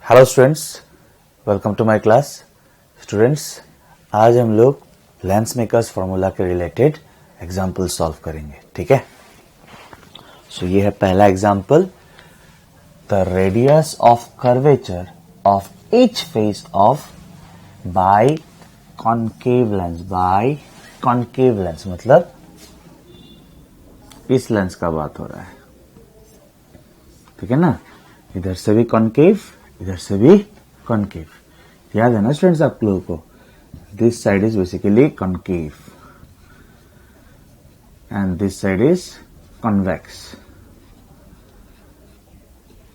Hello students, welcome to my class. Students, आज हम लोग लेंस मेकर्स फार्मूला के रिलेटेड एग्जाम्पल सॉल्व करेंगे। ठीक है, सो ये है पहला example. The radius of curvature of each face of biconcave lens. Biconcave lens मतलब इस लेंस का बात हो रहा है। ठीक है ना, इधर से भी कॉन्केव, इधर से भी कॉन्केव। याद है ना स्टूडेंट्स आप लोगों को, this side is basically concave and this side is convex.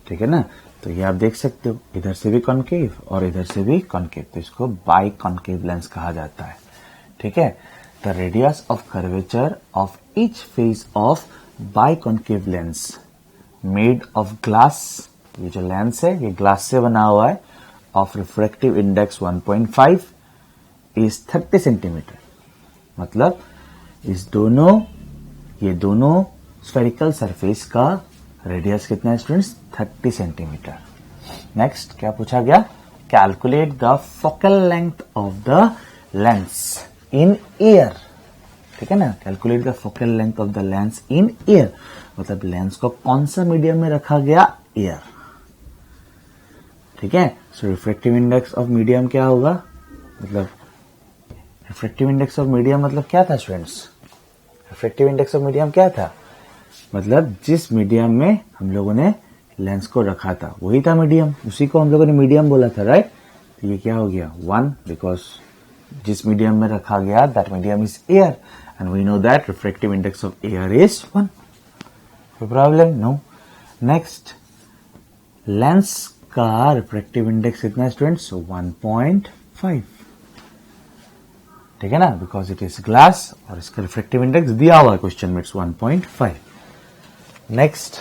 ठीक है ना, तो ये आप देख सकते हो, इधर से भी कॉन्केव और इधर से भी कॉन्केव, तो इसको बाई कॉन्केव लेंस कहा जाता है। ठीक है, the radius of curvature of each face of biconcave lens made of glass, ये जो लेंस है ये ग्लास से बना हुआ है, of refractive index 1.5 is 30 centimetre. मतलब ये दोनों स्फेरिकल सरफेस का रेडियस कितना है स्टूडेंट्स? 30 सेंटीमीटर। नेक्स्ट क्या पूछा गया? Calculate the focal length of the lens in year. ठीक है ना, calculate the focal length of the lens in year मतलब लेंस को कौन सा मीडियम में रखा गया? ईयर। ठीक है, सो रिफ्रैक्टिव इंडेक्स ऑफ मीडियम क्या होगा? मतलब रिफ्रैक्टिव इंडेक्स ऑफ मीडियम मतलब क्या था students? Refractive index of medium क्या था? मतलब जिस मीडियम में हम लोगों ने लेंस को रखा था वही था मीडियम, उसी को हम लोगों ने मीडियम बोला था, राइट? तो ये क्या हो गया? 1, बिकॉज जिस मीडियम में रखा गया that medium is air and we know that refractive index of air is 1। कोई प्रॉब्लम? नो। नेक्स्ट, लेंस का रिफ्रैक्टिव इंडेक्स कितना है स्टूडेंट्स? 1.5। ठीक है ना, बिकॉज इट इज ग्लास और इसका रिफ्रैक्टिव इंडेक्स दिया हुआ है क्वेश्चन में, इट्स 1.5। नेक्स्ट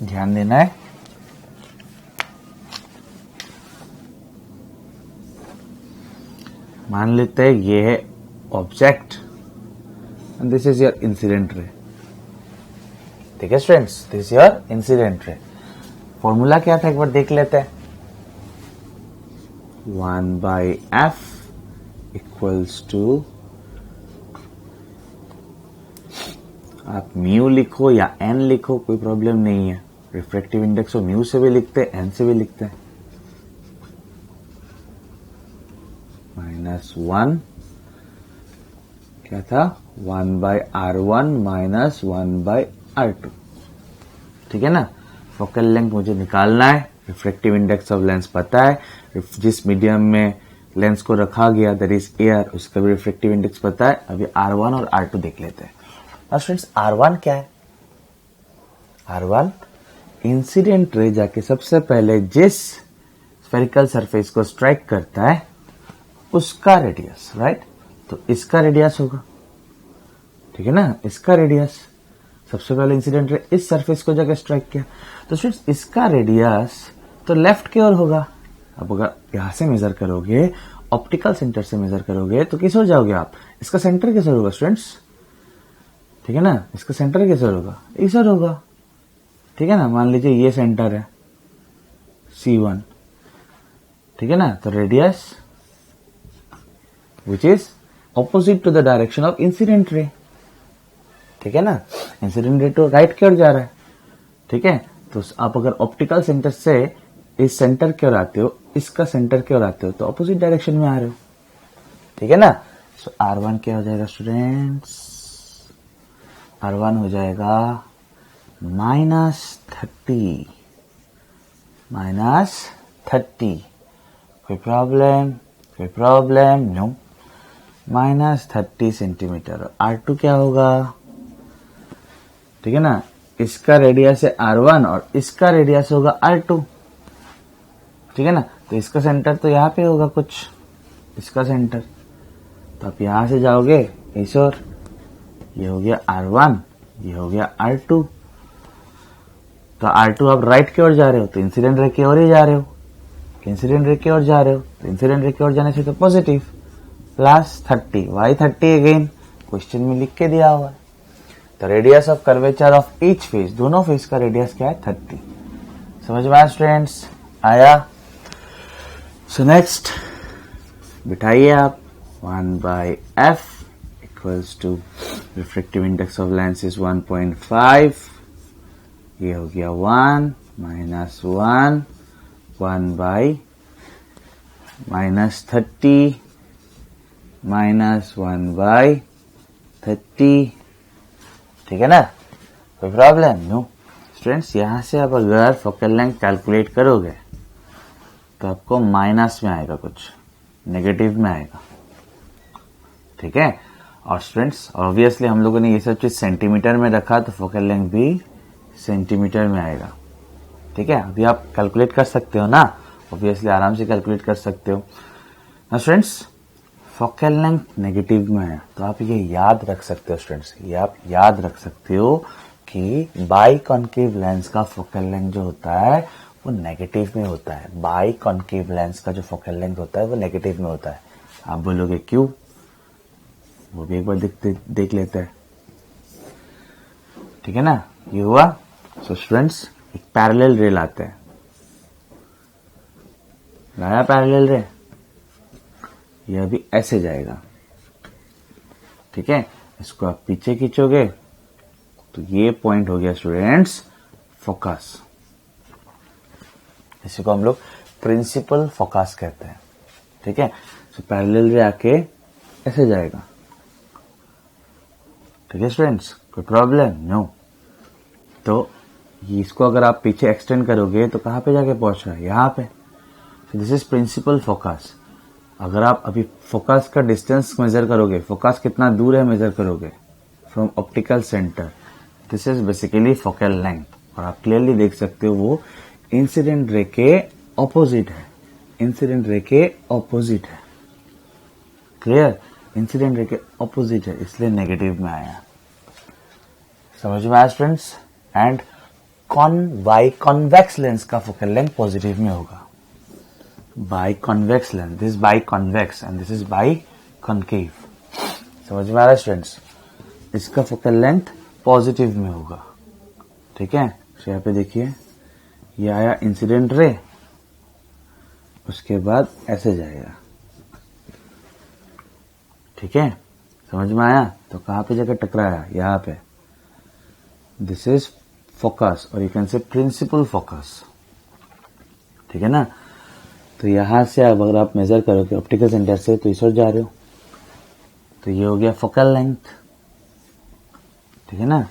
ध्यान देना है, मान लेते हैं ये है object and this is your incident ray. ठीक है students, this is your incident ray. Formula क्या था एक बार देख लेते हैं। 1/f इक्वल्स टू, आप म्यू लिखो या एन लिखो, कोई प्रॉब्लम नहीं है। रिफ्रैक्टिव इंडेक्स को म्यू से भी लिखते हैं, एन से भी लिखते हैं। -1 क्या था? 1/r1 minus 1/r2। ठीक है ना, फोकल लेंथ मुझे निकालना है, रिफ्रैक्टिव इंडेक्स ऑफ लेंस पता है, जिस मीडियम में लेंस को रखा गया दैट इज एयर, उसका भी रिफ्रैक्टिव इंडेक्स पता है। अभी R1 और R2 देख लेते हैं। अब स्टूडेंट्स R1 क्या है? R1 इंसिडेंट रे जाके सबसे पहले जिस स्फेरिकल सरफेस को स्ट्राइक करता है उसका रेडियस, राइट? तो इसका रेडियस होगा। ठीक है ना, इसका रेडियस, सबसे पहले इंसिडेंट रे इस सरफेस को जाकर स्ट्राइक किया, तो स्टूडेंट्स इसका रेडियस तो लेफ्ट की ओर होगा। अब अगर यहां से मेजर करोगे, ऑप्टिकल सेंटर से मेजर करोगे, तो किस ओर जाओगे आप? इसका सेंटर किस ओर होगा स्टूडेंट्स? ठीक है ना, इसका सेंटर किस ओर होगा? इस ओर होगा। ठीक है ना, मान लीजिए ये सेंटर है C1। ठीक है ना, तो radius which is opposite to the direction of incident ray. ठीक है ना, इंसिडेंट रे तो राइट की ओर जा रहा है। ठीक है, तो आप अगर ऑप्टिकल सेंटर से इस सेंटर की ओर आते हो, इसका सेंटर की ओर आते हो, तो ऑपोजिट डायरेक्शन में आ रहे हो। ठीक है ना, सो R1 क्या हो जाएगा स्टूडेंट्स? R1 हो जाएगा -30। -30। कोई प्रॉब्लम? कोई प्रॉब्लम? नो। -30 सेंटीमीटर। R2 क्या होगा? ठीक है ना, इसका रेडियस है R1 और इसका रेडियस होगा R2। ठीक है ना, तो इसका सेंटर तो यहाँ पे होगा कुछ, इसका सेंटर, तो आप यहां से जाओगे इस ओर, ये हो गया R1, ये हो गया R2। तो R2 आप राइट की ओर जा रहे हो तो इंसिडेंट रे की ओर ही जा रहे हो, इंसिडेंट रे की ओर जा रहे हो तो इंसिडेंट रे की ओर जाने से तो पॉजिटिव, +30। वाई 30 अगेन क्वेश्चन में लिख के दिया हुआ है। The radius of curvature of each face, दोनों फेस का रेडियस क्या है? 30। समझ में आया स्टूडेंट्स? आया? सो नेक्स्ट बिठाइए आप 1/f equals to refractive index of lens is 1.5, ये हो गया 1 माइनस 1 माइनस 30 माइनस 1/30, ठीक है ना? कोई प्रॉब्लम? नो स्टूडेंट्स, यहां से आप अगर फोकल लेंथ कैलकुलेट करोगे तो आपको माइनस में आएगा, कुछ नेगेटिव में आएगा, ठीक है? और स्टूडेंट्स ऑब्वियसली हम लोगों ने ये सब चीज सेंटीमीटर में रखा तो फोकल लेंथ भी सेंटीमीटर में आएगा, ठीक है? अभी आप कैलकुलेट कर सकते हो ना, ऑब्वियसली आराम से कैलकुलेट कर सकते हो ना स्टूडेंट्स। फोकल लेंथ नेगेटिव में है तो आप ये याद रख सकते हो स्टूडेंट्स, ये आप याद रख सकते हो कि बाई कॉन्केव लेंस का फोकल लेंथ जो होता है वो नेगेटिव में होता है। बाई कॉन्केव लेंस का जो फोकल लेंथ होता है वो नेगेटिव में होता है। आप बोलोगे क्यों? वो भी एक बार देख लेते हैं, ठीक है ना? ये हुआ। सो स्टूडेंट्स एक पैरेलल रे लाते हैं, लाया पैरेलल रे, यह भी ऐसे जाएगा, ठीक है? इसको आप पीछे खींचोगे तो ये पॉइंट हो गया स्टूडेंट्स फोकस। इसी को हम लोग प्रिंसिपल फोकस कहते हैं, ठीक है? तो पैरेलल रे आके ऐसे जाएगा, ठीक है स्टूडेंट्स? कोई प्रॉब्लम? नो। तो इसको अगर आप पीछे एक्सटेंड करोगे तो कहां पे जाके पहुंच रहा है? यहां पे। This is principal focus. अगर आप अभी फोकस का डिस्टेंस मेजर करोगे, फोकस कितना दूर है मेजर करोगे from optical centre, this is basically focal length. और आप क्लियरली देख सकते हो वो इंसिडेंट रे के ऑपोजिट है, इंसिडेंट रे के ऑपोजिट है, क्लियर? इंसिडेंट रे के ऑपोजिट है, इसलिए नेगेटिव में आया। समझ में आया students? And by convex lens का फोकल लेंथ पॉजिटिव में होगा। By convex lens, this by convex and this is by concave. समझ में आ रहा है स्टूडेंट्स? इसका फोकल लेंथ पॉजिटिव में होगा, ठीक है? तो यहाँ पे देखिए ये आया इंसिडेंट रे, उसके बाद ऐसे जाएगा, ठीक है? समझ में आया? तो कहां पे जाकर टकराया? यहाँ पे। दिस इज फोकस और you can say principal focus, ठीक है ना? तो यहां से अब अगर आप मेजर करोगे ऑप्टिकल सेंटर से तो इस ओर जा रहे हो, तो ये हो गया फोकल लेंथ, ठीक है ना?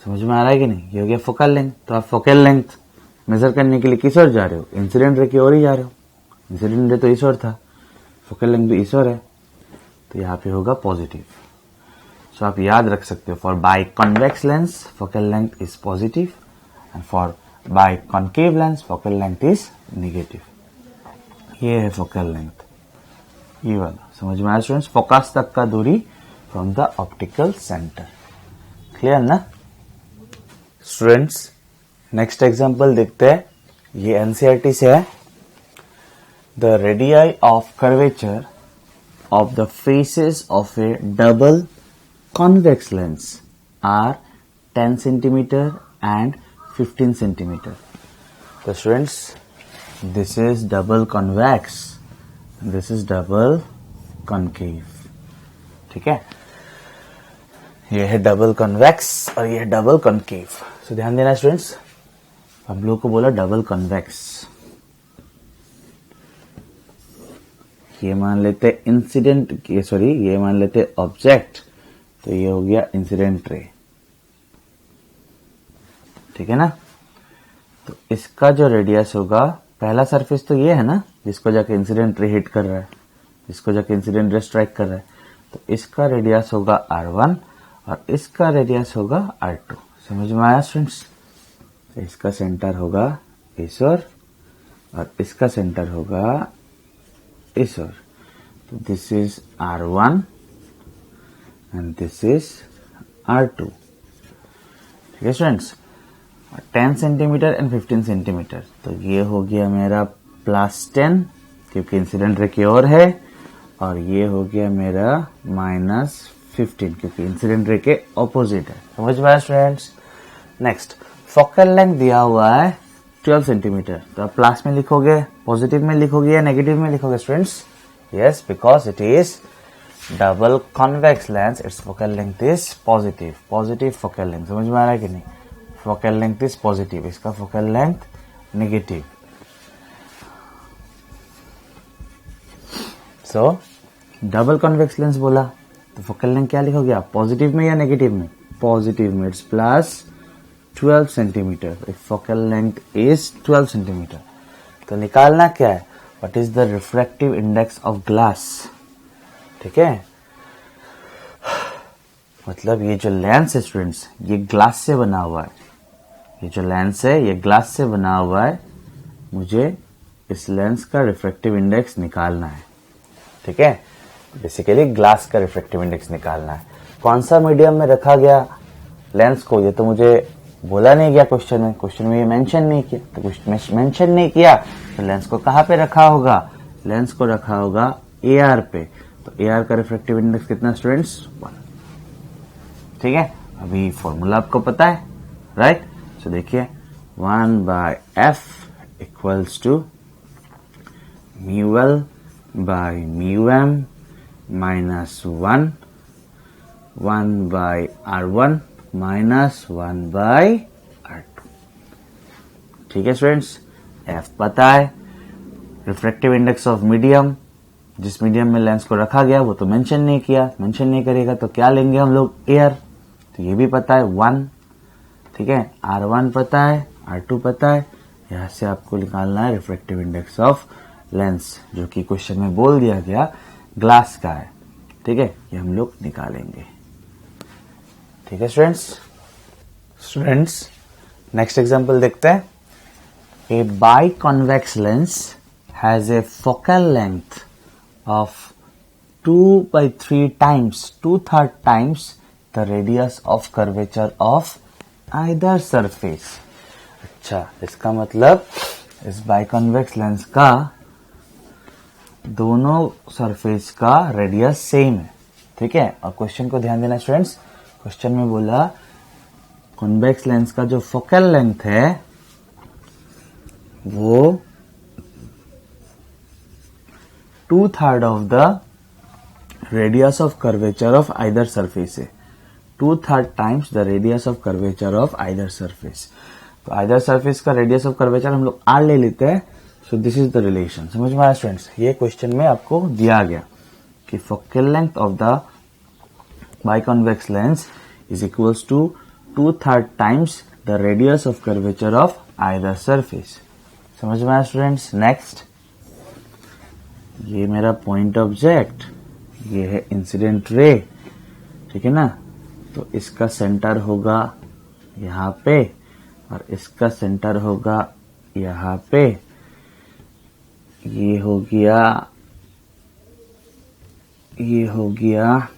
समझ में आ रहा है कि नहीं? ये हो गया फोकल लेंथ। तो आप फोकल लेंथ मेजर करने के लिए किस ओर जा रहे हो? इंसिडेंट रे की ओर ही जा रहे हो। इंसिडेंट रे तो इस ओर था, फोकल लेंथ भी इस ओर है, तो यहाँ पे होगा पॉजिटिव। सो आप याद रख सकते हो, for by convex lens focal length is positive and for by concave lens focal length is negative. ये है फोकल लेंथ, ये वाला। समझ में आया स्टूडेंट्स? फोकस तक का दूरी from the optical centre. Clear ना स्टूडेंट्स? नेक्स्ट एग्जांपल देखते हैं, ये एनसीईआरटी से है। The radii of curvature of the faces of a double convex lens are 10 centimeter and 15 centimeter. So students, this is double convex, this is double concave, ठीक है? ये है डबल कन्वेक्स और ये है डबल कॉन्केव। सो ध्यान देना स्टूडेंट्स, हम लोग को बोला डबल कन्वेक्स, ये मान लेते इंसिडेंट, सॉरी ये मान लेते ऑब्जेक्ट, तो ये हो गया इंसिडेंट रे, ठीक है ना? तो इसका जो रेडियस होगा, पहला सरफेस तो ये है ना जिसको जाके इंसिडेंट रे हिट कर रहा है, जिसको जाके इंसिडेंट रे स्ट्राइक कर रहा है, तो इसका रेडियस होगा R1 और इसका रेडियस होगा R2। समझ में आया स्टूडेंट्स? तो इसका सेंटर होगा इस ओर और इसका सेंटर होगा इस ओर। तो this is R1 and this is R2, ठीक है स्टूडेंट्स? 10 सेंटीमीटर एंड 15 सेंटीमीटर, तो ये हो गया मेरा +10 क्योंकि इंसिडेंट रे की ओर है, और ये हो गया मेरा -15 क्योंकि इंसिडेंट रे के ऑपोजिट है। समझ में आया स्टूडेंट्स? नेक्स्ट, फोकल लेंथ दिया हुआ है 12 सेंटीमीटर। तो आप प्लस में लिखोगे, पॉजिटिव में लिखोगे या नेगेटिव में लिखोगे students? Yes, because it is double convex lens, it's focal length is positive, positive focal length. समझ में आ रहा है कि नहीं? फोकल लेंथ इज पॉजिटिव, इसका फोकल लेंथ नेगेटिव। सो डबल कॉन्वेक्स लेंस बोला तो फोकल लेंथ क्या लिखोगे आप, पॉजिटिव में या नेगेटिव में? पॉजिटिव में, it's plus 12 centimetre. Focal length is 12 centimetre. तो निकालना क्या है, what is the refractive index of glass. ठीक है, मतलब ये जो लेंस है स्टूडेंट्स, ये ग्लास से बना हुआ है। ये जो लेंस है ये ग्लास से बना हुआ है, मुझे इस लेंस का रिफ्रैक्टिव इंडेक्स निकालना है। ठीक है, बेसिकली ग्लास का रिफ्रैक्टिव इंडेक्स निकालना है। कौन सा मीडियम में रखा गया लेंस को, ये तो मुझे बोला नहीं गया क्वेश्चन में, क्वेश्चन में ये मेंशन नहीं किया। तो कुछ मेंशन नहीं किया तो लेंस को कहाँ पे रखा होगा, लेंस को रखा होगा AR पे। तो AR का रिफ्रैक्टिव इंडेक्स कितना स्टूडेंट्स, 1। ठीक है, अभी फॉर्मूला आपको पता है, राइट? सो देखिए 1/f equals to μl by μm minus 1/r1 minus 1/r2। ठीक है स्टूडेंट्स, f पता है, रिफ्रैक्टिव इंडेक्स ऑफ मीडियम, जिस मीडियम में लेंस को रखा गया वो तो मेंशन नहीं किया, मेंशन नहीं करेगा तो क्या लेंगे हम लोग, एयर। तो ये भी पता है 1। ठीक है, R1 पता है, R2 पता है। यहां से आपको निकालना है रिफ्रैक्टिव इंडेक्स ऑफ लेंस, जो कि क्वेश्चन में बोल दिया गया ग्लास का है। ठीक है, ये हम लोग निकालेंगे। ठीक है स्टूडेंट्स, नेक्स्ट एग्जांपल देखते हैं। A biconvex lens has a focal length of 2/3 times, 2/3 times the radius of curvature of either surface। अच्छा, इसका मतलब इस बाइकॉन्वेक्स लेंस का दोनों सरफेस का रेडियस सेम है। ठीक है, और क्वेश्चन को ध्यान देना स्टूडेंट्स, क्वेश्चन में बोला कॉन्वेक्स लेंस का जो फोकल लेंथ है वो 2/3 of the radius of curvature of either surface है। 2/3 times the radius of curvature of either surface. तो आइदर सरफेस का रेडियस ऑफ कर्वेचर हम लोग R ले लेते हैं। So this is the relation. समझ में आया स्टूडेंट्स? ये क्वेश्चन में आपको दिया गया कि focal length of the biconvex lens is equals to 2/3 times the radius of curvature of either surface. समझ में आया स्टूडेंट्स? नेक्स्ट, ये मेरा पॉइंट ऑब्जेक्ट, ये है इंसिडेंट रे। ठीक है ना, तो इसका सेंटर होगा यहाँ पे और इसका सेंटर होगा यहाँ पे। ये हो गया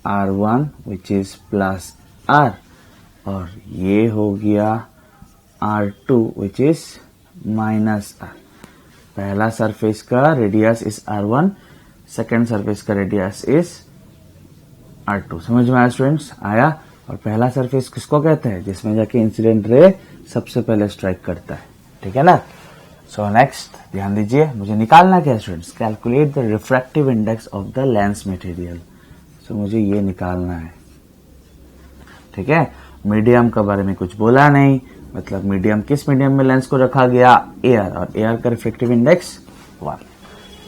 R1 which is plus R, और ये हो गया R2 which is minus R। पहला सरफेस का radius is R1, second surface का रेडियस इज R2। समझ में आया स्टूडेंट्स? आया। और पहला सरफेस किसको कहते हैं, जिसमें जाके इंसिडेंट रे सबसे पहले स्ट्राइक करता है। ठीक है ना? सो नेक्स्ट ध्यान दीजिए, मुझे निकालना क्या है students, calculate the refractive index of the lens material. So मुझे ये निकालना है। ठीक है, मीडियम के बारे में कुछ बोला नहीं, मतलब मीडियम, किस मीडियम में लेंस को रखा गया, एयर, और एयर का रिफ्रैक्टिव इंडेक्स 1।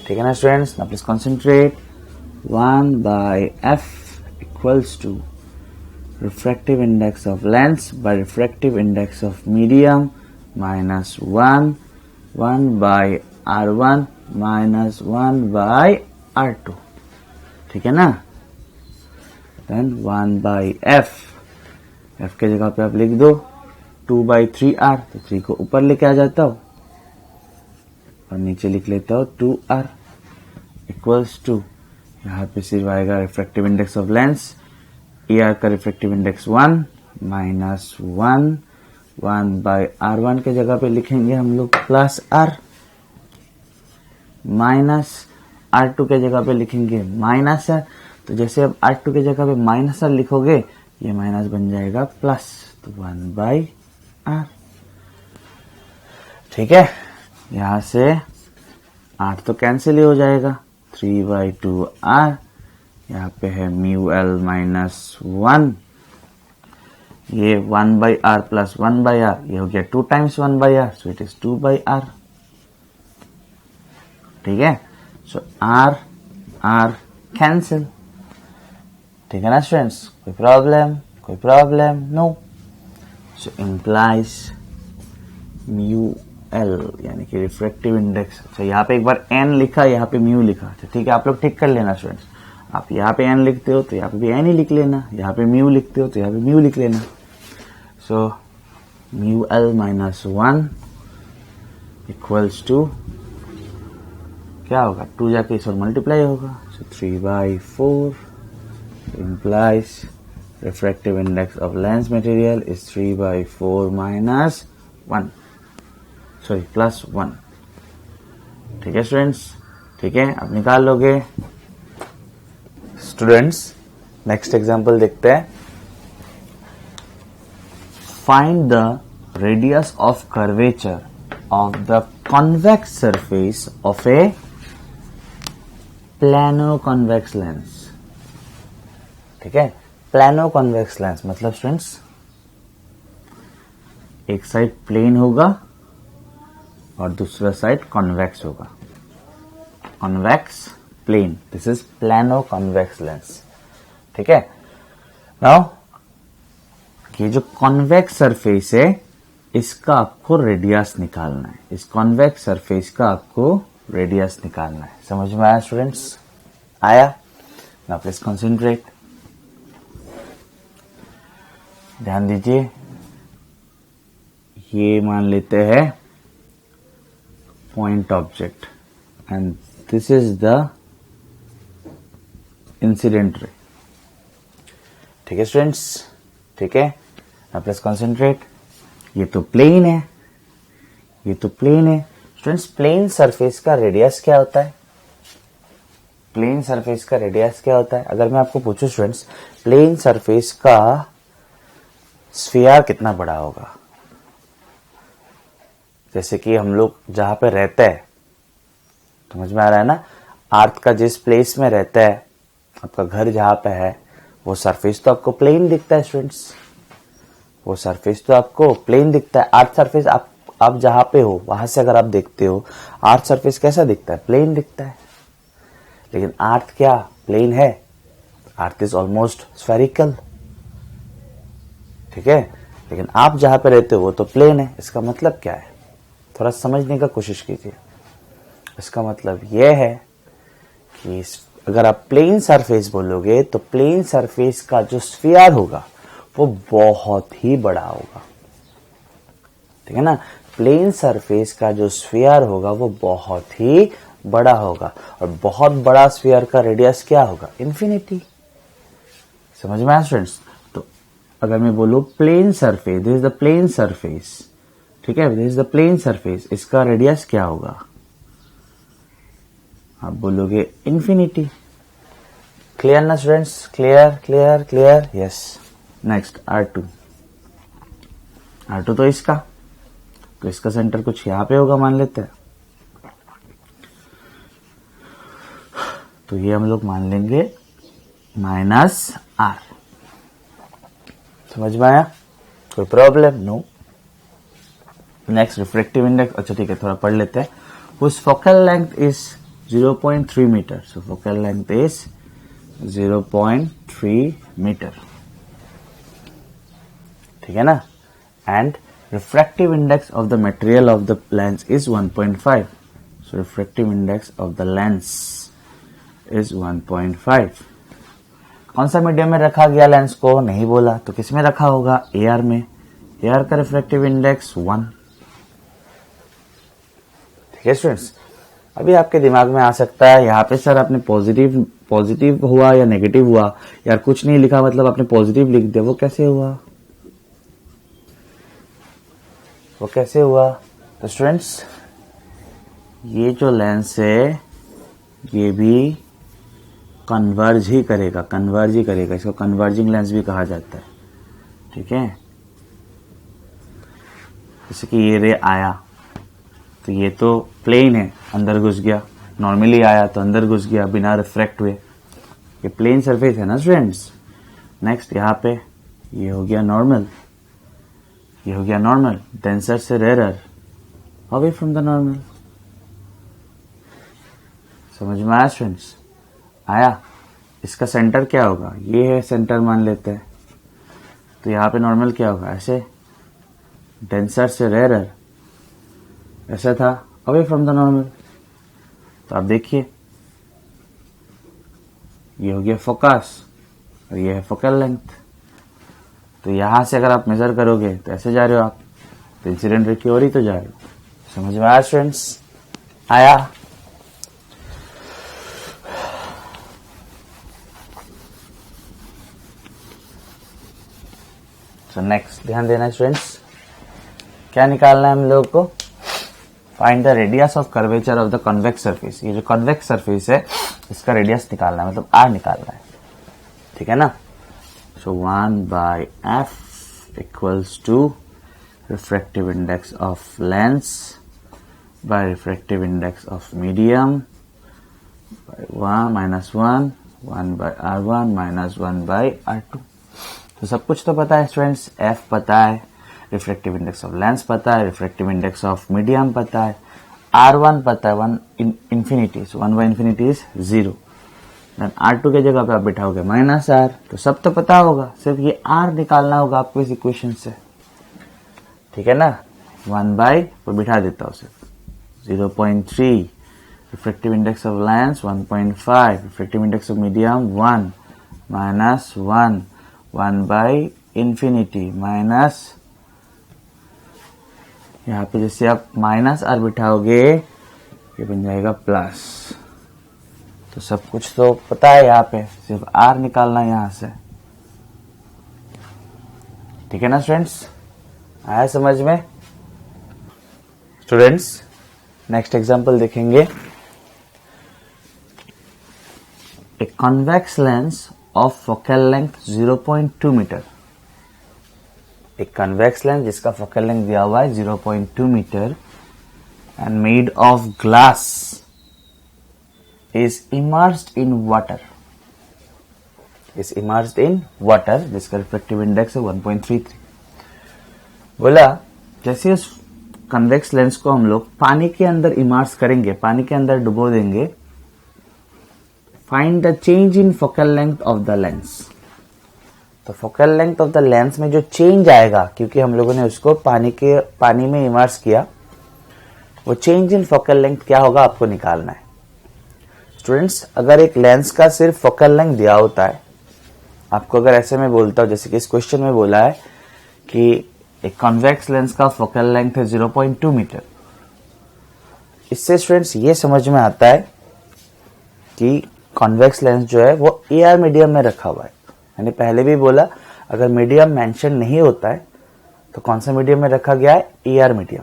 ठीक है ना students? Now please concentrate. 1/f equals to refractive index of lens by refractive index of medium minus 1/R1 minus 1/R2। ठीक है ना? then 1/f, f के जगह पे आप लिख दो 2/3R, तो 3 को ऊपर लेके आ जाता हूं और नीचे लिख लेता हूं 2R इक्वल्स टू, यहाँ पे सिर्फ आएगा refractive index of lens, AR का रिफ्रैक्टिव इंडेक्स 1 माइनस 1/R1 के जगह पे लिखेंगे हम लोग प्लस R, माइनस R2 के जगह पे लिखेंगे माइनस R। तो जैसे अब R2 के जगह पे माइनस R लिखोगे, ये माइनस बन जाएगा प्लस, तो 1/R। ठीक है, यहां से 8 तो कैंसिल ही हो जाएगा, 3/2r, यहाँ पे है म्यू एल माइनस 1, ये 1/r प्लस 1/r, ये हो गया 2 times 1/r, so it is 2/r। ठीक है, सो r r कैंसिल। ठीक है ना स्टूडेंट्स, कोई प्रॉब्लम? कोई problem? No. So implies mu L यानी कि रिफ्रैक्टिव इंडेक्स। अच्छा, यहाँ पे एक बार n लिखा, यहाँ पे म्यू लिखा। अच्छा ठीक है, आप लोग ठीक कर लेना स्टूडेंट्स, आप यहाँ पे n लिखते हो तो यहाँ पे भी n ही लिख लेना, यहाँ पे म्यू लिखते हो तो यहाँ पे म्यू लिख लेना। So mu L minus 1 equals to क्या होगा, 2 जाके इस और मल्टीप्लाई होगा, सो 3/4 implies refractive index of lens material is 3/4 minus 1, sorry plus 1। ठीक है स्टूडेंट्स, ठीक है, आप निकाल लोगे। स्टूडेंट्स नेक्स्ट एग्जांपल देखते हैं। Find the radius of curvature of the convex surface of a plano convex lens. ठीक है, प्लानो कॉन्वेक्स लेंस मतलब स्टूडेंट्स एक साइड प्लेन होगा और दूसरा साइड कॉन्वेक्स होगा, convex plane, this is plano convex lens. ठीक है, नाउ ये जो कॉन्वेक्स सरफेस है इसका आपको रेडियस निकालना है, इस कॉन्वेक्स सरफेस का आपको रेडियस निकालना है। समझ में आया स्टूडेंट्स? आया? नाउ प्लीज कंसंट्रेट, ध्यान दीजिए। ये मान लेते हैं point object and this is the incident ray. ठीक है स्टूडेंट्स, ठीक है, अब प्लीज कंसंट्रेट। ये तो प्लेन है, ये तो प्लेन है स्टूडेंट्स। प्लेन सरफेस का रेडियस क्या होता है? प्लेन सरफेस का रेडियस क्या होता है? अगर मैं आपको पूछूं स्टूडेंट्स, प्लेन सरफेस का स्फीयर कितना बड़ा होगा? जैसे कि हम लोग जहां पे रहते हैं, समझ में आ रहा है ना, अर्थ का जिस प्लेस में रहता है, आपका घर जहां पे है, वो सरफेस तो आपको प्लेन दिखता है स्टूडेंट्स, वो सरफेस तो आपको प्लेन दिखता है। अर्थ सरफेस आप जहां पे हो वहां से अगर आप देखते हो, अर्थ सरफेस कैसा दिखता है? प्लेन दिखता है। लेकिन अर्थ क्या प्लेन है? Earth is almost spherical. ठीक है, लेकिन आप जहां पे रहते हो वो तो प्लेन है। इसका मतलब क्या है? थोड़ा समझने का कोशिश कीजिए। इसका मतलब यह है कि अगर आप प्लेन सरफेस बोलोगे तो प्लेन सरफेस का जो स्फीयर होगा वो बहुत ही बड़ा होगा। ठीक है ना, प्लेन सरफेस का जो स्फीयर होगा वो बहुत ही बड़ा होगा, और बहुत बड़ा स्फीयर का रेडियस क्या होगा? इन्फिनिटी। समझ में आया स्टूडेंट्स? तो अगर मैं बोलूं plane surface, this is the plane surface, ठीक है, this is the plane surface, इसका रेडियस क्या होगा? आप बोलोगे इन्फिनिटी। क्लियर ना students? Clear clear clear, yes. Next R2। R2 तो इसका सेंटर कुछ यहां पे होगा मान लेते हैं, तो ये हम लोग मान लेंगे -r। समझ में आया? कोई problem? No. Next refractive index. अच्छा ठीक है, थोड़ा पढ़ लेते हैं। उस focal length is 0.3 metre, so focal length is 0.3 metre. ठीक है ना, and refractive index of the material of the lens is 1.5, so refractive index of the lens is 1.5। कौन सा मीडियम में रखा गया लेंस को? नहीं बोला, तो किस में रखा होगा? AR में। AR का रिफ्रैक्टिव इंडेक्स 1। ठीक है स्टूडेंट्स, अभी आपके दिमाग में आ सकता है यहाँ पे सर आपने पॉजिटिव हुआ या नेगेटिव हुआ, यार कुछ नहीं लिखा मतलब आपने पॉजिटिव लिख दिया, वो कैसे हुआ? वो कैसे हुआ? तो स्टूडेंट्स ये जो लेंस है ये भी कन्वर्ज ही करेगा, इसको कन्वर्जिंग लेंस भी कहा जाता है। ठीक है, जैसे कि ये रे आया, तो ये तो प्लेन है, अंदर घुस गया, नॉर्मली आया तो अंदर घुस गया बिना रिफ्रैक्ट हुए, ये प्लेन सरफेस है ना स्टूडेंट्स। नेक्स्ट यहाँ पे ये हो गया नॉर्मल, ये हो गया नॉर्मल, डेंसर से rarer, away from the normal. समझ में आया स्टूडेंट्स? आया। इसका सेंटर क्या होगा, ये है सेंटर मान लेते हैं, तो यहाँ पे नॉर्मल क्या होगा, ऐसे डेंसर से रेयरर, ऐसा था अवे फ्रॉम द नॉर्मल। तो आप देखिए ये हो गया फोकस और ये है फोकल लेंथ। तो यहां से अगर आप मेजर करोगे तो ऐसे जा रहे हो आप, तो इंसिडेंट रे की ओर ही तो जा रहे हो। समझ में आया स्टूडेंट्स? आया। सो नेक्स्ट ध्यान देना स्टूडेंट्स, क्या निकालना है हम लोग को, find the radius of curvature of the convex surface. ये जो कॉन्वेक्स सरफेस है इसका रेडियस निकालना है, मतलब आर निकालना है, ठीक है ना। So 1/f equals to refractive index of lens by refractive index of medium by 1 minus 1/r1 तो सब कुछ तो पता है स्टूडेंट्स, f पता है, रिफ्रैक्टिव इंडेक्स ऑफ लेंस पता है, रिफ्रैक्टिव इंडेक्स ऑफ मीडियम पता है, r1 पता है, 1 infinity, so 1/infinity is 0। Then r2 के जगह पे आप बिठाओगे -r, तो सब तो पता होगा, सिर्फ ये r निकालना होगा आपको इस इक्वेशन से, ठीक है ना। 1 पर बिठा देता हूँ सिर्फ 0.3, refractive index of lens 1.5, refractive index of medium 1 1/infinity minus, यहाँ पे जैसे आप -r बिठाओगे ये बन जाएगा प्लस। तो सब कुछ तो पता है, यहाँ पे सिर्फ r निकालना है यहाँ से, ठीक है ना स्टूडेंट्स? आया समझ में? स्टूडेंट्स नेक्स्ट एग्जांपल देखेंगे। A convex lens of focal length 0.2 metre, एक कन्वेक्स लेंस जिसका फोकल लेंथ दिया हुआ है 0.2 metre and made of glass is immersed in water, जिसका रिफ्रैक्टिव इंडेक्स है 1.33। बोला जैसे उस कन्वेक्स लेंस को हम लोग पानी के अंदर इमर्स करेंगे, पानी के अंदर डुबो देंगे, find the change in focal length of the lens. तो focal length of the lens में जो चेंज आएगा, क्योंकि हम लोगों ने उसको पानी में इमर्स किया, वो चेंज इन फोकल लेंथ क्या होगा आपको निकालना है। स्टूडेंट्स अगर एक लेंस का सिर्फ फोकल लेंथ दिया होता है, आपको अगर ऐसे में बोलता हूं जैसे कि इस क्वेश्चन में बोला है कि एक कॉन्वेक्स लेंस का फोकल लेंथ है 0.2 मीटर, इससे स्टूडेंट्स ये समझ में आता है कि कॉन्वेक्स लेंस जो है वो एआर मीडियम में रखा हुआ है। मैंने पहले भी बोला अगर मीडियम मेंशन नहीं होता है तो कौन सा मीडियम में रखा गया है, एआर मीडियम,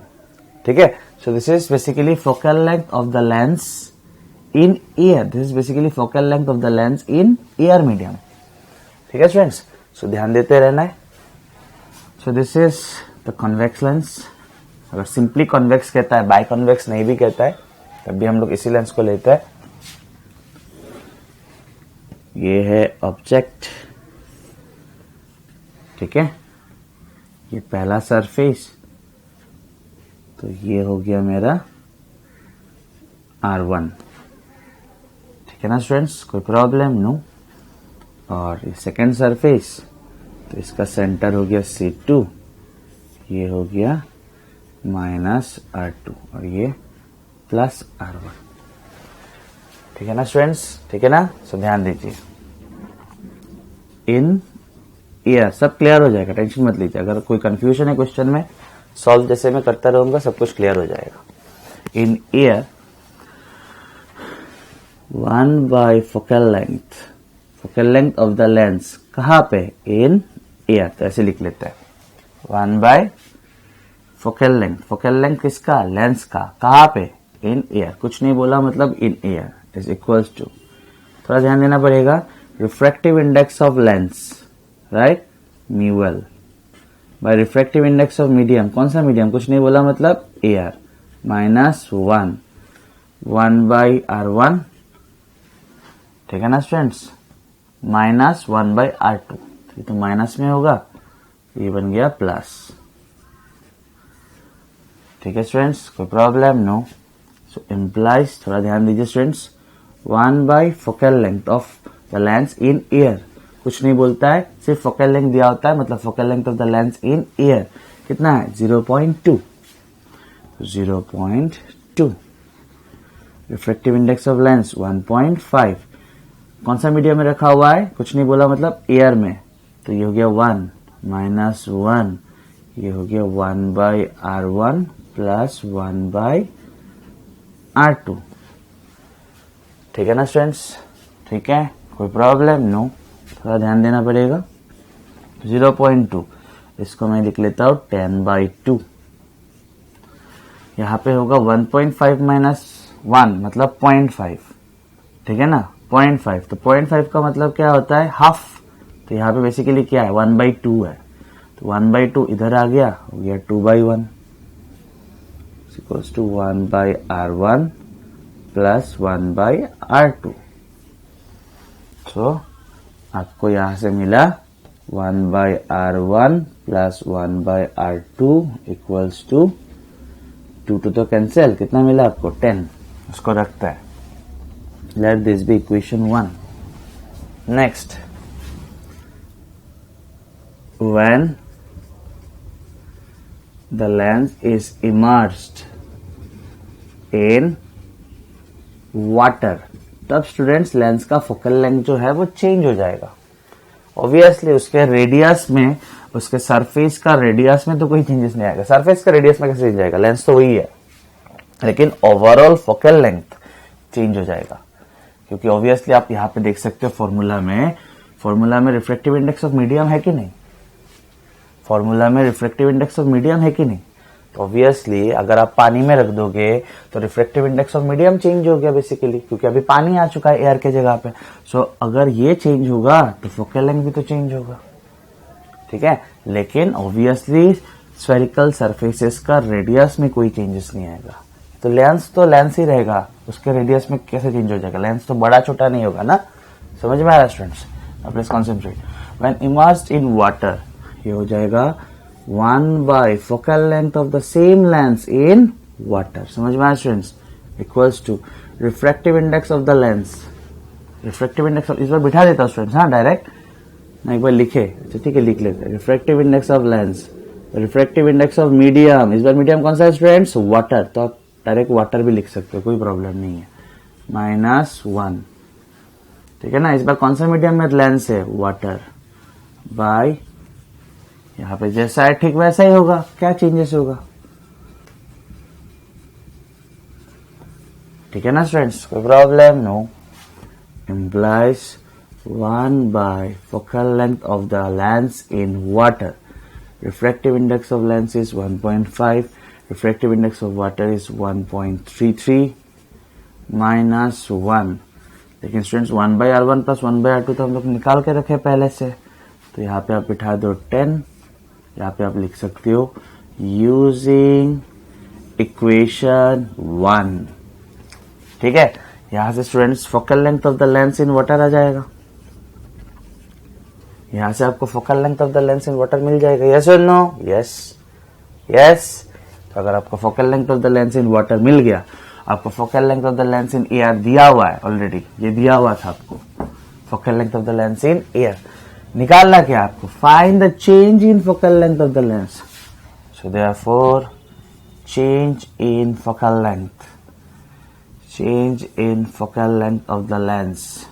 ठीक है। So this is basically focal length of the lens in air, this is basically focal length of the lens in air medium, ठीक है स्टूडेंट्स। सो ध्यान देते रहना है। So this is the convex lens, अगर simply convex कहता है, by convex नहीं भी कहता है, तब भी हम लोग इसी लेंस को लेते हैं। ये है ऑब्जेक्ट, ठीक है, ये पहला सरफेस, तो ये हो गया मेरा R1, ठीक है ना स्टूडेंट्स, कोई प्रॉब्लम नो। और ये सेकेंड सरफेस, तो इसका सेंटर हो गया C2, ये हो गया -R2 और ये +R1, ठीक है ना स्टूडेंट्स, ठीक है ना। सो ध्यान दीजिए, इन एयर सब क्लियर हो जाएगा, टेंशन मत लीजिए। अगर कोई कंफ्यूजन है क्वेश्चन में, सॉल्व जैसे मैं करता रहूंगा सब कुछ क्लियर हो जाएगा। In air 1 focal length of the lens कहाँ पे, इन एयर, तो ऐसे लिख लेते हैं 1 फोकल लेंथ किसका, लेंस का, कहाँ पे, इन एयर, कुछ नहीं बोला मतलब in air is equals to, थोड़ा ध्यान देना पड़ेगा, refractive index of lens, right, mu l, by refractive index of medium, कौन सा मीडियम, कुछ नहीं बोला मतलब एयर, -1 1/r1, ठीक है ना स्टूडेंट्स, -1/r2, ये तो माइनस में होगा, ये बन गया प्लस। ठीक है स्टूडेंट्स, कोई प्रॉब्लम? नो। सो इम्प्लाइज, थोड़ा ध्यान दीजिए students, 1 focal length of the lens in year, कुछ नहीं बोलता है, सिर्फ फोकल लेंथ दिया होता है, मतलब focal length of the lens in year कितना है? 0.2। 0.2। Refractive index of lens 1.5। कौन सा मीडियम में रखा हुआ है? कुछ नहीं बोला, मतलब एयर में, तो ये हो गया 1 -1, ये हो गया 1/r1 प्लस 1/r2। ठीक है ना स्टूडेंट्स? ठीक है, कोई प्रॉब्लम? नो। थोड़ा ध्यान देना पड़ेगा। 0.2, इसको मैं लिख लेता हूं 10/2। यहां पे होगा 1.5 - 1 मतलब 0.5, ठीक है ना, 0.5। तो 0.5 का मतलब क्या होता है? हाफ। तो यहाँ पे बेसिकली क्या है? 1/2 है, तो 1/2 इधर आ गया, हो गया 2/1 equals to 1/r1 plus 1/r2। तो आपको यहां से मिला 1/r1 plus 1/r2 equals to 2 तो कैंसिल, कितना मिला आपको? 10। उसको रखता है। Let this be equation 1। Next, when the lens is immersed in water, तब स्टूडेंट्स लेंस का फोकल लेंथ जो है वो चेंज हो जाएगा। ऑब्वियसली उसके रेडियस में, उसके सरफेस का रेडियस में तो कोई चेंजेस नहीं आएगा। सरफेस का रेडियस में कैसे चेंज आएगा? लेंस तो वही है, लेकिन ओवरऑल फोकल लेंथ चेंज हो जाएगा। क्योंकि ऑब्वियसली आप यहाँ पे देख सकते हो फॉर्मूला में रिफ्रैक्टिव इंडेक्स ऑफ मीडियम है कि नहीं? फॉर्मूला में रिफ्रैक्टिव इंडेक्स ऑफ मीडियम है कि नहीं? तो ऑब्वियसली अगर आप पानी में रख दोगे तो refractive index of medium change हो गया बेसिकली, क्योंकि अभी पानी आ चुका है एयर के जगह पे। सो अगर ये चेंज होगा तो फोकल लेंथ भी तो चेंज होगा, ठीक है। लेकिन ऑब्वियसली स्फेरिकल सरफेसेस का रेडियस में कोई चेंजेस नहीं आएगा, तो लेंस ही रहेगा, उसके रेडियस में कैसे चेंज हो जाएगा? लेंस तो बड़ा छोटा नहीं होगा ना। समझ में आ रहा है स्टूडेंट्स? अब let's concentrate. When immersed in water, ये हो जाएगा 1 focal length of the same lens in water. समझ में आया students? Equals to refractive index of the lens. Refractive index इस बार बिठा देता हूं स्टूडेंट्स, हाँ डायरेक्ट ना, एक बार लिखे, अच्छा ठीक है लिख लेते। Refractive index of lens, refractive index of medium, इस बार मीडियम कौन सा है स्टूडेंट्स? वाटर। तो आप डायरेक्ट वाटर भी लिख सकते हो, कोई प्रॉब्लम नहीं है। -1, ठीक है ना। इस बार कौन सा मीडियम में लेंस है? वाटर। बाय, यहां पे जैसा है ठीक वैसा ही होगा, क्या चेंजेस होगा? ठीक है ना स्टूडेंट्स, कोई problem? No. Implies 1 focal length of the lens in water. Refractive index of lens is 1.5. Refractive index of water is 1.33 -1। लेकिन स्टूडेंट्स 1/r1 प्लस 1/r2 तो हम लोग निकाल के रखे पहले से, तो यहाँ पे आप बिठा दो 10। यहाँ पे आप लिख सकते हो यूजिंग इक्वेशन 1, ठीक है। यहां से students focal length of the lens in water आ जाएगा, यहां से आपको focal length of the lens in water मिल जाएगा। यस और नो? Yes, yes. तो अगर आपको focal length of the lens in water मिल गया, आपको focal length of the lens in air दिया हुआ है ऑलरेडी, ये दिया हुआ था आपको, focal length of the lens in air. निकालना क्या आपको? Find the change in focal length of the lens. So therefore change in focal length, change in focal length of the lens,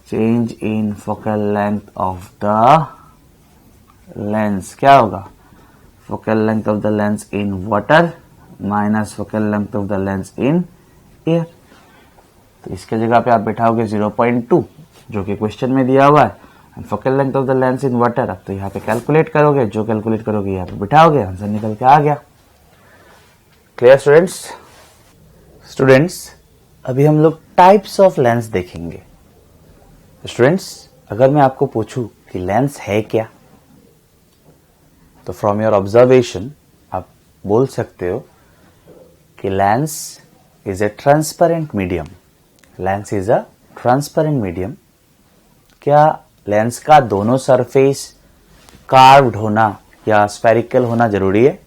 change in focal length of the lens क्या होगा? focal length of the lens in water minus focal length of the lens in air। तो इसके जगह पे आप बैठाओगे 0.2 जो कि question में दिया हुआ है, and focal length of the lens in water. अब तो यहाँ पे कैलकुलेट करोगे, जो कैलकुलेट करोगे यहाँ पे बिठाओगे, आंसर निकल के आ गया। Clear students? स्टूडेंट्स अभी हम लोग टाइप्स ऑफ लेंस देखेंगे। स्टूडेंट्स अगर मैं आपको पूछूं कि लेंस है क्या, तो फ्रॉम योर ऑब्जर्वेशन आप बोल सकते हो कि lens is a transparent medium. Lens is a transparent medium. क्या लेंस का दोनों सरफेस कार्व्ड होना या स्फेरिकल होना जरूरी है?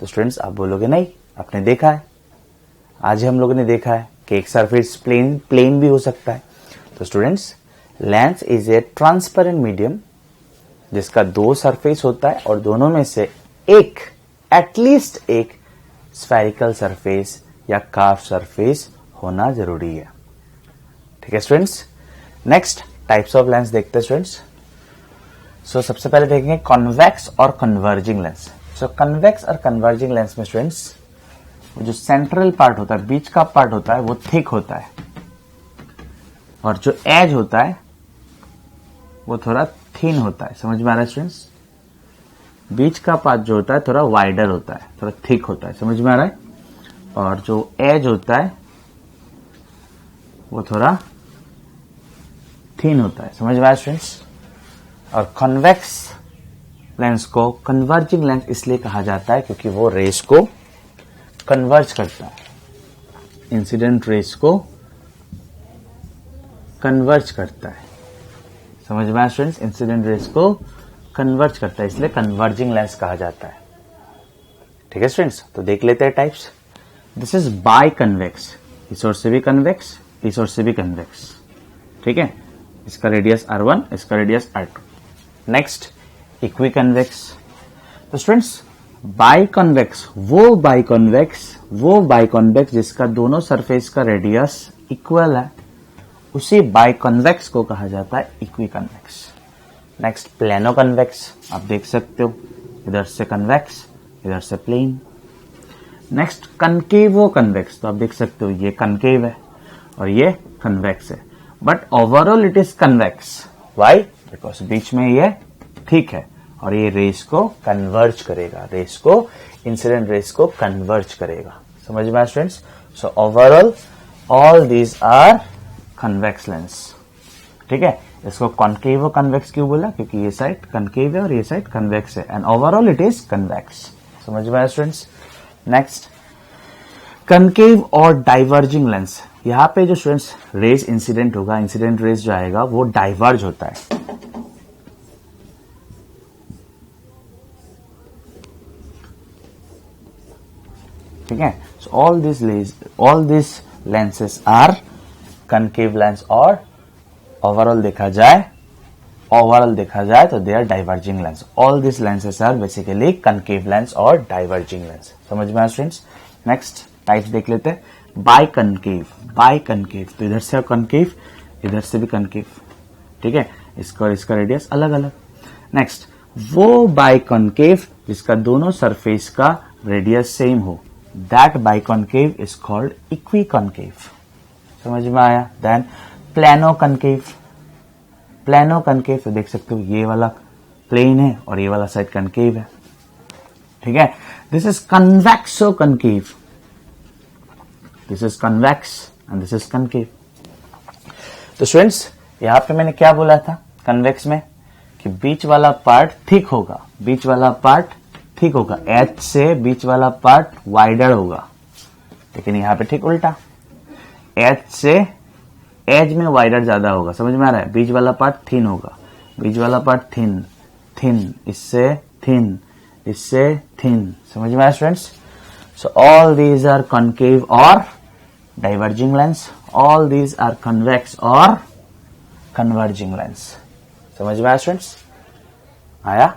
तो स्टूडेंट्स आप बोलोगे नहीं, आपने देखा है, आज हम लोगों ने देखा है कि एक सरफेस प्लेन भी हो सकता है। तो students lens is a transparent medium जिसका दो सरफेस होता है और दोनों में से एक, एटलीस्ट एक स्फेरिकल सरफेस या कार्व सरफेस होना जरूरी है। ठीक है students. Next types of lens देखते हैं स्टूडेंट्स। सो सबसे पहले देखेंगे कॉन्वेक्स और कन्वर्जिंग लेंस। सो कन्वेक्स और कन्वर्जिंग लेंस में स्टूडेंट्स जो सेंट्रल पार्ट होता है, बीच का पार्ट होता है, वो थिक होता है और जो एज होता है वो थोड़ा थिन होता है। समझ में आ रहा है स्टूडेंट्स? बीच का पार्ट जो होता है थोड़ा वाइडर होता है, थोड़ा थिक होता है। समझ में आ रहा है? और जो एज होता है वो थोड़ा थिन होता है। समझ में आया स्टूडेंट्स? और कन्वेक्स लेंस को कन्वर्जिंग लेंस इसलिए कहा जाता है क्योंकि वो रेस को कन्वर्ज करता है, इंसिडेंट रेस को कन्वर्ज करता है। समझ में आया स्टूडेंट्स? इंसिडेंट रेस को कन्वर्ज करता है, इसलिए कन्वर्जिंग लेंस कहा जाता है। ठीक है स्टूडेंट्स, तो देख लेते हैं types. This is by convex, इस ओर से भी कन्वेक्स, इस ओर से भी कन्वेक्स। ठीक है, इसका रेडियस R1, इसका radius R2। Next equi convex. तो स्टूडेंट्स बाय कन्वेक्स वो बाय कन्वेक्स जिसका दोनों सरफेस का रेडियस इक्वल है, उसी बाय कन्वेक्स को कहा जाता है equi convex. Next plano convex, आप देख सकते हो इधर से कन्वेक्स, इधर से प्लेन। नेक्स्ट कनकेवो कन्वेक्स, तो आप देख सकते हो ये कनकेव है और ये कन्वेक्स है, but overall it is convex. Why? Because बीच में ये ठीक है और ये रेस को कन्वर्ज करेगा, रेस को, इंसिडेंट रेस को कन्वर्ज करेगा। समझ में आया students? So overall all these are convex lens. ठीक है, इसको कॉन्केव कन्वेक्स क्यों बोला? क्योंकि ये साइड कनकेव है और ये साइड कन्वेक्स है and overall it is convex. समझ में आया स्टूडेंट्स? नेक्स्ट कनकेव और डाइवर्जिंग लेंस। यहां पे जो स्टूडेंट्स रेस इंसिडेंट होगा, इंसिडेंट रेस जो आएगा वो डाइवर्ज होता है। ठीक है, so all this lenses are concave lens और ओवरऑल देखा जाए तो they are diverging lens. All this lenses are basically concave lens और डाइवर्जिंग लेंस। समझ में आया स्टूडेंट्स? नेक्स्ट टाइप्स देख लेते हैं। बाय कनकेव, तो इधर से कनकेव, इधर से भी कनकेव। ठीक है, इसका और इसका रेडियस अलग अलग। नेक्स्ट वो बाय कनकेव जिसका दोनों सरफेस का रेडियस सेम हो, that bye concave is called equi concave. समझ में आया? देन प्लेनो कनकेव, तो देख सकते हो ये वाला प्लेन है और ये वाला साइड कनकेव है। ठीक है, this is convexo concave, this is convex and this is concave. तो स्टूडेंट्स यहां पे मैंने क्या बोला था कन्वेक्स में कि बीच वाला पार्ट थिक होगा, एज से बीच वाला पार्ट वाइडर होगा, लेकिन यहां पे ठीक उल्टा, एज से एज में वाइडर ज्यादा होगा। समझ में आ रहा है? बीच वाला पार्ट थिन होगा, बीच वाला पार्ट थिन, इससे थिन। समझ में आया students? So all these are concave और diverging lens, all these are convex और कन्वर्जिंग लेंस। समझ में आया स्टूडेंट्स? आया?